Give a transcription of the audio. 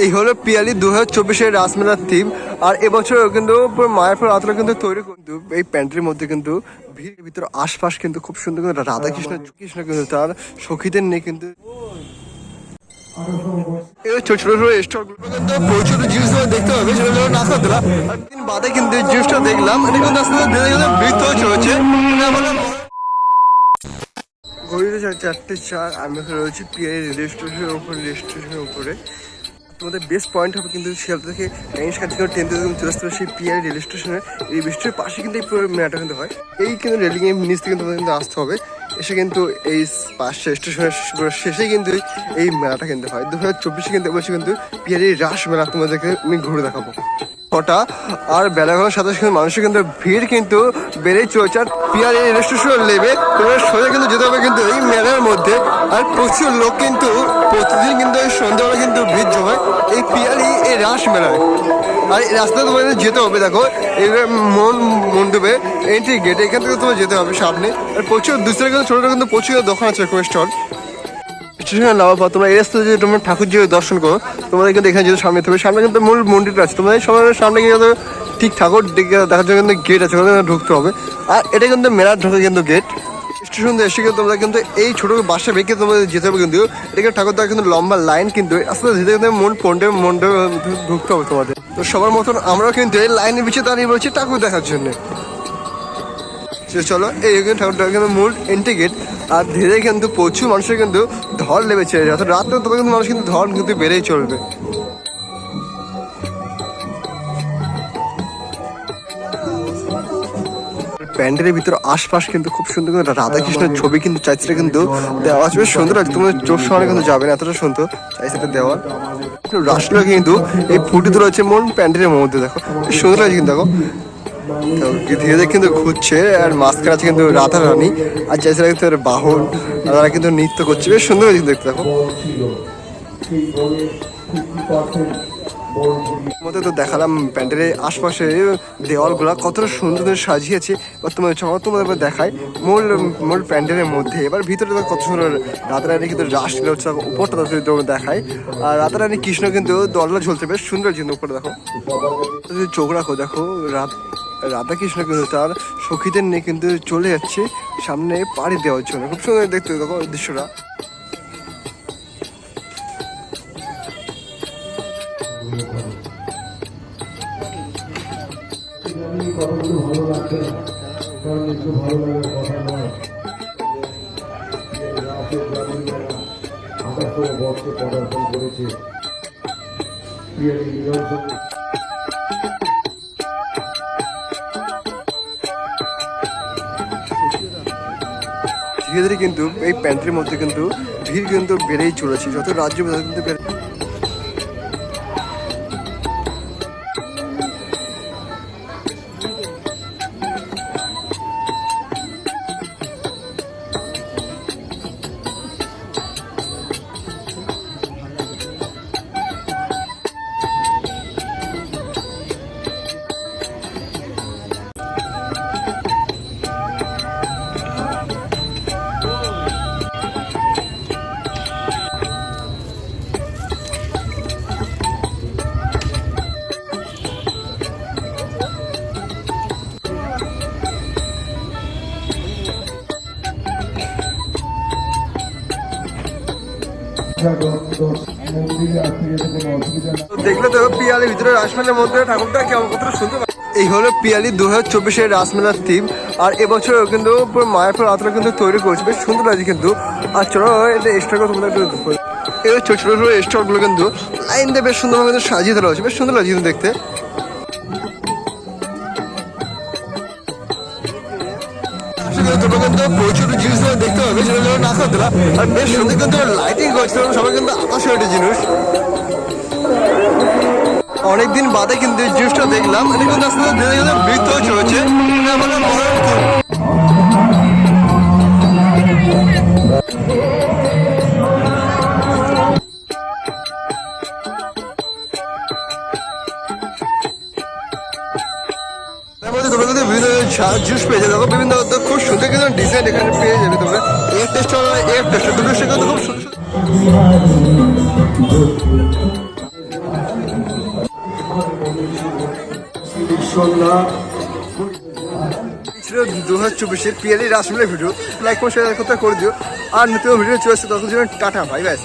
এই হলো পিয়ালি 2024-এর রাসমেলার থিম। আর এবছর কিন্তু মায়াপুর রাতটা কিন্তু তৈরি কিন্তু এই প্যান্ট্রির মধ্যে কিন্তু ভিড়ের ভিতরে আশপাশ কিন্তু খুব সুন্দর কিন্তু রাধাকৃষ্ণ কৃষ্ণ কিন্তু তার সখীদের নিয়ে কিন্তু ছোট ছোট স্টলগুলো কিন্তু প্রচুর জিনিস দেখতে পাবে, সেটা না দিলাম দিন বাদে কিন্তু জিনিসটা দেখলাম। এটা কিন্তু আস্তে আস্তে ধীরে ধীরে বৃদ্ধ চলেছে। ঘড়িতে 4:04 আমি রয়েছি পিয়ালি রেল স্টেশনের উপরে। তোমাদের বেস্ট পয়েন্ট হবে কিন্তু শিয়ালদা থেকে কাইনিশঘাট থেকে ট্রেন থেকে চলে আসতে হবে সেই পিয়ালি রেল স্টেশনের এই বৃষ্টির পাশে কিন্তু এই পুরো মেলাটা কিন্তু হয়। এই কিন্তু রেলিং এর নিচ থেকে তোমাদের কিন্তু আসতে হবে, এসে কিন্তু এই পাশে স্টেশনের শেষে কিন্তু এই মেলাটা কিন্তু হয়। 2024 কিন্তু এবছর কিন্তু পিয়ালি রাস মেলা তোমাদেরকে আমি ঘুরে দেখাবো। কটা আর বেলাঘরের সাথে সাথে মানুষের কিন্তু ভিড় কিন্তু বেড়েই চলেছে। আর পিয়ালি রেল স্টেশন নেবে তোমার সোজা কিন্তু যেতে হবে কিন্তু এই মেলার মধ্যে। আর প্রচুর লোক কিন্তু প্রতিদিন কিন্তু এই সন্ধ্যাবেলা কিন্তু ভিড় জমায় এই পিয়ালি এই রাস মেলায়। আর এই রাস্তায় তোমাদের যেতে হবে, দেখো এই মণ্ডপে এন্ট্রি গেট, এখান থেকে তোমার যেতে হবে সামনে। আর প্রচুর দুসরে কিন্তু ছোটো কিন্তু প্রচুর দোকান আছে স্টল। স্টেশনে নামার পর তোমরা এই রাস্তায় যদি তোমরা ঠাকুর যে দর্শন করো তোমাদের কিন্তু এখানে যেতে সামনে হবে। সামনে কিন্তু মূল মন্দিরটা আছে, তোমাদের সময়ের সামনে গিয়ে ঠিক ঠাকুর দেখার জন্য কিন্তু গেট আছে, ওখানে ঢুকতে হবে। আর এটা কিন্তু মেলার ঢোকে কিন্তু গেট। স্টেশন এসে কিন্তু তোমরা কিন্তু এই ছোটো বাসা বেঁকে তোমাদের যেতে হবে কিন্তু এটাকে ঠাকুর দেওয়ার কিন্তু লম্বা লাইন কিন্তু আস্তে আস্তে কিন্তু মন্ডপে ঢুকতে হবে তোমাদের। তো সবার মতন আমরাও কিন্তু এই লাইনের পিছিয়ে দাঁড়িয়ে রয়েছি ঠাকুর দেখার জন্য। চলো এই ঠাকুরটা কিন্তু মূল এন্ট্রি গেট। আর ধীরে কিন্তু প্রচুর মানুষের কিন্তু ঢল লেগেছে, যত রাত্রে তবে কিন্তু মানুষ কিন্তু ঢল কিন্তু বেড়েই চলবে। প্যান্ডেলের ভিতরে আশপাশ কিন্তু খুব সুন্দর কিন্তু রাধাকৃষ্ণের ছবি কিন্তু চাইছে কিন্তু দেওয়া আছে, বেশ সুন্দর আছে। তোমাদের চোখ সামনে কিন্তু যাবে না, এতটা সুন্দর চাইছে দেওয়া। রাষ্ট্র কিন্তু এই ফুটিতে রয়েছে মূল প্যান্ডেলের মধ্যে, দেখো বেশ সুন্দর আছে কিন্তু। দেখো ধীরে ধীরে কিন্তু ঘুরছে আর মাঝখানে আছে কিন্তু রাধা রানী আর চাইছে কিন্তু বাহন, তারা কিন্তু নৃত্য করছে, বেশ সুন্দর হয়েছে দেখতে। দেখো তোমাদের তো দেখালাম প্যান্ডেলের আশপাশে দেওয়ালগুলা কতটা সুন্দর করে সাজিয়েছে। এবার তোমাদের দেখায় মূল প্যান্ডেলের মধ্যে। এবার ভিতরে কত সুন্দর রাধারানী কিন্তু রাস হচ্ছে, উপরটা দেখায়। আর রাধারানী কৃষ্ণ কিন্তু দলটা ঝুলছে, বেশ সুন্দর কিন্তু উপরে। দেখো চোখ রাখো, দেখো রাধা কৃষ্ণ কিন্তু তার সখীদের নিয়ে কিন্তু চলে যাচ্ছে সামনে পাড়ি দেওয়ার জন্য, খুব সুন্দর দেখতে। দেখো দৃশ্যটা কতগুলো ভালো লাগছে না, কারণ একটু ভালো লাগার কথা নয়। রাতের গ্রামীণরা 28তম বর্ষে পদার্পণ করেছে। পিয়ালি নিরঞ্জন ধীরে ধীরে কিন্তু এই প্যান্ট্রির মধ্যে কিন্তু ভিড় কিন্তু বেড়েই চলেছে, যত রাজ্য কিন্তু দেখলে তো পিয়ালির ভিতরে রাসমেলার মধ্যে ঠাকুরটা কেমন কতটা সুন্দর। এই হলো পিয়ালি 2024-এর রাসমেলার থিম। আর এবছর কিন্তু পুরো মায়াপুর রাতটা কিন্তু তৈরি করেছে, বেশ সুন্দর আছে কিন্তু। আর চলো এটা স্টল তোমাদের একটু এই ছোট ছোট স্টলগুলো কিন্তু লাইন দিয়ে বেশ সুন্দরভাবে কিন্তু সাজিয়ে ধরা হচ্ছে, বেশ সুন্দর লাগছে কিন্তু দেখতে। তোমরা কিন্তু প্রচুর জিনিস দেখতে পাবে, সেটা না দিলাম। আর বেশ সুন্দর কিন্তু লাইটিং করছে, সবাই কিন্তু আকর্ষণীয় জিনিস। অনেকদিন বাদে কিন্তু এই জিনিসটা দেখলাম, এটা কিন্তু আস্তে আস্তে ধীরে ধীরে বৃদ্ধ চলেছে। তোমরা কিন্তু বিভিন্ন জুস পেয়ে যাবে, দেখো বিভিন্ন খুব সুন্দর কিন্তু ডিজাইন এখানে পেয়ে যাবে তোমরা। এর টেস্ট হবে এর টেস্ট, দুটো সেখানে খুব সুন্দর। ঈশ্বররা ছিল 2024-এর পিয়ারি রাসমেলের ভিডিও। লাইক করে শেয়ার করতে করে দিও। আর নতুন ভিডিও চলে আসছে, তখন টাটা, বাই বাই।